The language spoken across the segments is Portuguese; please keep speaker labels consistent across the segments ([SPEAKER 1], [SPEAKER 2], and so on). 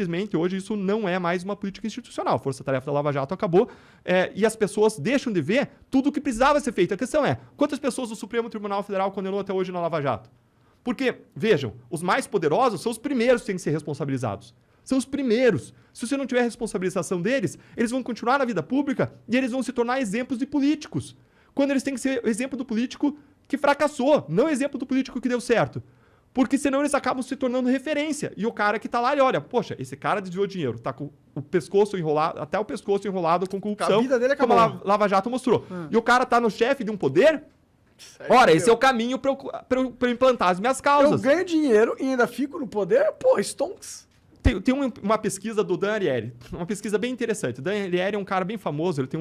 [SPEAKER 1] simplesmente, hoje, isso não é mais uma política institucional. A Força-Tarefa da Lava Jato acabou e as pessoas deixam de ver tudo o que precisava ser feito. A questão é, quantas pessoas o Supremo Tribunal Federal condenou até hoje na Lava Jato? Porque, vejam, os mais poderosos são os primeiros que têm que ser responsabilizados. São os primeiros. Se você não tiver responsabilização deles, eles vão continuar na vida pública e eles vão se tornar exemplos de políticos. Quando eles têm que ser o exemplo do político que fracassou, não o exemplo do político que deu certo. Porque senão eles acabam se tornando referência. E o cara que tá lá, ele olha, poxa, esse cara desviou dinheiro, tá com o pescoço enrolado, até o pescoço enrolado com corrupção,
[SPEAKER 2] a vida dele acabou.
[SPEAKER 1] como a Lava Jato mostrou. E o cara tá no chefe de um poder. Ora, esse é o caminho pra eu implantar as minhas causas.
[SPEAKER 2] Eu ganho dinheiro e ainda fico no poder? Pô, stonks.
[SPEAKER 1] Tem uma pesquisa do Dan Ariely, uma pesquisa bem interessante. O Dan Ariely é um cara bem famoso, ele tem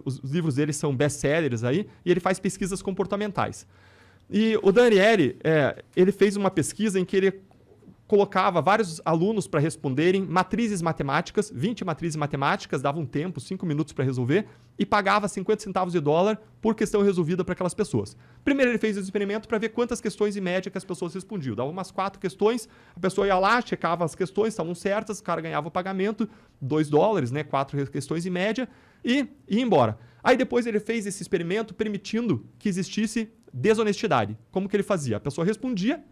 [SPEAKER 1] os livros dele são best-sellers aí, e ele faz pesquisas comportamentais. E o Dan Ariely, ele fez uma pesquisa em que ele colocava vários alunos para responderem matrizes matemáticas, 20 matrizes matemáticas, dava um tempo, 5 minutos para resolver, e pagava 50 centavos de dólar por questão resolvida para aquelas pessoas. Primeiro ele fez o experimento para ver quantas questões em média que as pessoas respondiam. Dava umas 4 questões, a pessoa ia lá, checava as questões, estavam certas, o cara ganhava o pagamento, 2 dólares, né, 4 questões em média, e ia embora. Aí depois ele fez esse experimento permitindo que existisse desonestidade. Como que ele fazia? A pessoa respondia,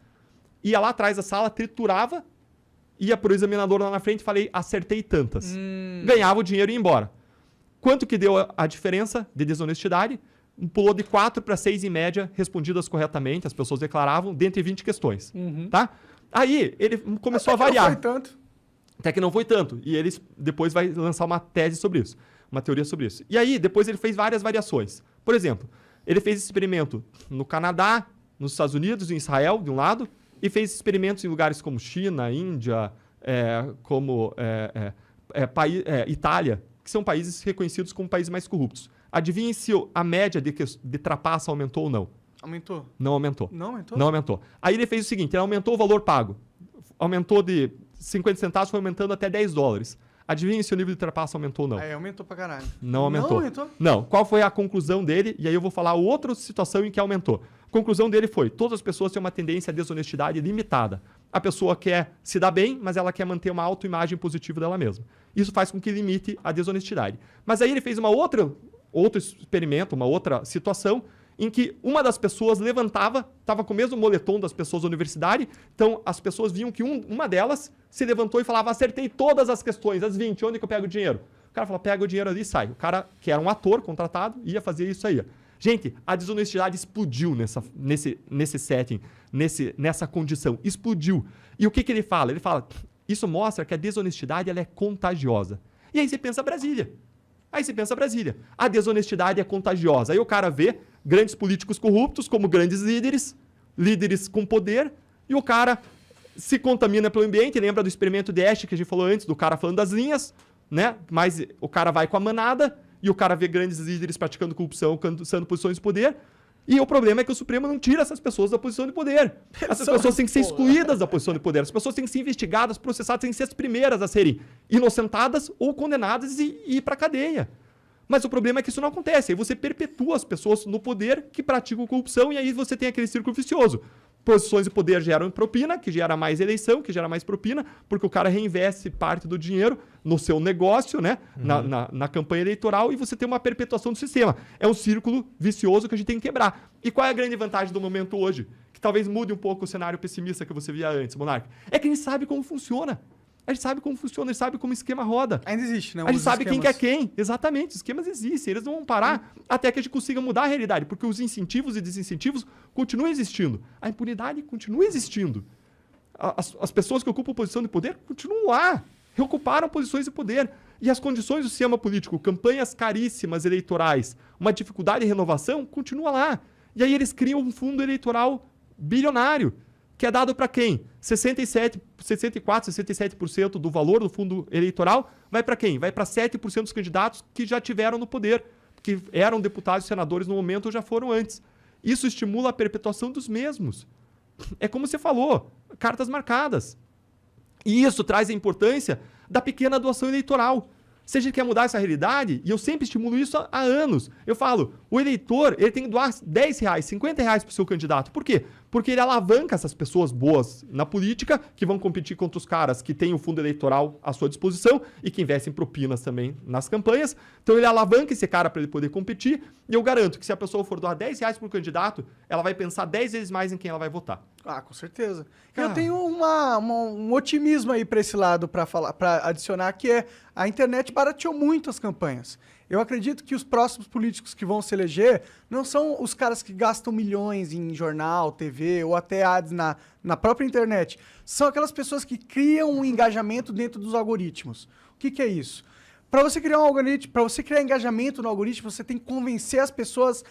[SPEAKER 1] ia lá atrás da sala, triturava, ia pro examinador lá na frente e falei, acertei tantas. Ganhava o dinheiro e ia embora. Quanto que deu a diferença de desonestidade? Pulou de 4 para 6 em média, respondidas corretamente, as pessoas declaravam, dentre 20 questões. Tá? Aí ele começou a variar.
[SPEAKER 2] Não foi tanto.
[SPEAKER 1] Até que não foi tanto. E ele depois vai lançar uma tese sobre isso, uma teoria sobre isso. E aí, depois ele fez várias variações. Por exemplo, ele fez experimento no Canadá, nos Estados Unidos, em Israel, de um lado, e fez experimentos em lugares como China, Índia, Itália, que são países reconhecidos como países mais corruptos. Adivinhem se a média de trapaça aumentou ou não.
[SPEAKER 2] Aumentou?
[SPEAKER 1] Não aumentou.
[SPEAKER 2] Não aumentou?
[SPEAKER 1] Não aumentou. Aí ele fez o seguinte, ele aumentou o valor pago. Aumentou de 50 centavos, foi aumentando até 10 dólares. Adivinhem se o nível de trapaça aumentou ou não.
[SPEAKER 2] Aumentou pra caralho.
[SPEAKER 1] Não aumentou.
[SPEAKER 2] Não aumentou?
[SPEAKER 1] Não. Qual foi a conclusão dele? E aí eu vou falar outra situação em que aumentou. A conclusão dele foi, todas as pessoas têm uma tendência à desonestidade limitada. A pessoa quer se dar bem, mas ela quer manter uma autoimagem positiva dela mesma. Isso faz com que limite a desonestidade. Mas aí ele fez outro experimento, uma outra situação, em que uma das pessoas levantava, estava com o mesmo moletom das pessoas da universidade, então as pessoas viam que uma delas se levantou e falava, acertei todas as questões, as 20, onde que eu pego o dinheiro? O cara falou, pega o dinheiro ali e sai. O cara, que era um ator contratado, ia fazer isso aí. Gente, a desonestidade explodiu nesse setting, nessa condição, explodiu. E o que ele fala? Ele fala, isso mostra que a desonestidade ela é contagiosa. E aí você pensa Brasília. A desonestidade é contagiosa. Aí o cara vê grandes políticos corruptos como grandes líderes com poder, e o cara se contamina pelo ambiente. Lembra do experimento de Ash que a gente falou antes, do cara falando das linhas, né? Mas o cara vai com a manada, e o cara vê grandes líderes praticando corrupção, alcançando posições de poder. E o problema é que o Supremo não tira essas pessoas da posição de poder. Essas pessoas têm que ser excluídas da posição de poder. As pessoas têm que ser investigadas, processadas, têm que ser as primeiras a serem inocentadas ou condenadas e ir para a cadeia. Mas o problema é que isso não acontece. Aí você perpetua as pessoas no poder que praticam corrupção e aí você tem aquele círculo vicioso. Posições de poder geram propina, que gera mais eleição, que gera mais propina, porque o cara reinveste parte do dinheiro no seu negócio, né? Na campanha eleitoral, e você tem uma perpetuação do sistema. É um círculo vicioso que a gente tem que quebrar. E qual é a grande vantagem do momento hoje? Que talvez mude um pouco o cenário pessimista que você via antes, Monark. É que a gente sabe como funciona. A gente sabe como funciona, a gente sabe como o esquema roda.
[SPEAKER 2] Ainda existe, né?
[SPEAKER 1] A gente sabe quem quer quem. Exatamente, os esquemas existem. Eles não vão parar até que a gente consiga mudar a realidade, porque os incentivos e desincentivos continuam existindo. A impunidade continua existindo. As pessoas que ocupam posição de poder continuam lá, reocuparam posições de poder. E as condições do sistema político, campanhas caríssimas eleitorais, uma dificuldade de renovação, continua lá. E aí eles criam um fundo eleitoral bilionário, que é dado para quem? 64, 67% do valor do fundo eleitoral vai para quem? Vai para 7% dos candidatos que já tiveram no poder, que eram deputados e senadores no momento ou já foram antes. Isso estimula a perpetuação dos mesmos. É como você falou, cartas marcadas. E isso traz a importância da pequena doação eleitoral. Se a gente quer mudar essa realidade, e eu sempre estimulo isso há anos, eu falo, o eleitor ele tem que doar R$10, R$50 para o seu candidato. Por quê? Porque ele alavanca essas pessoas boas na política, que vão competir contra os caras que têm o fundo eleitoral à sua disposição e que investem propinas também nas campanhas. Então ele alavanca esse cara para ele poder competir. E eu garanto que se a pessoa for doar R$10 por candidato, ela vai pensar 10 vezes mais em quem ela vai votar.
[SPEAKER 2] Ah, com certeza.
[SPEAKER 1] Cara.
[SPEAKER 2] Eu tenho um otimismo aí pra esse lado pra adicionar, que é a internet barateou muito as campanhas. Eu acredito que os próximos políticos que vão se eleger não são os caras que gastam milhões em jornal, TV ou até ads na própria internet. São aquelas pessoas que criam um engajamento dentro dos algoritmos. O que é isso? Para você criar um algoritmo, para você criar engajamento no algoritmo, você tem que convencer as pessoas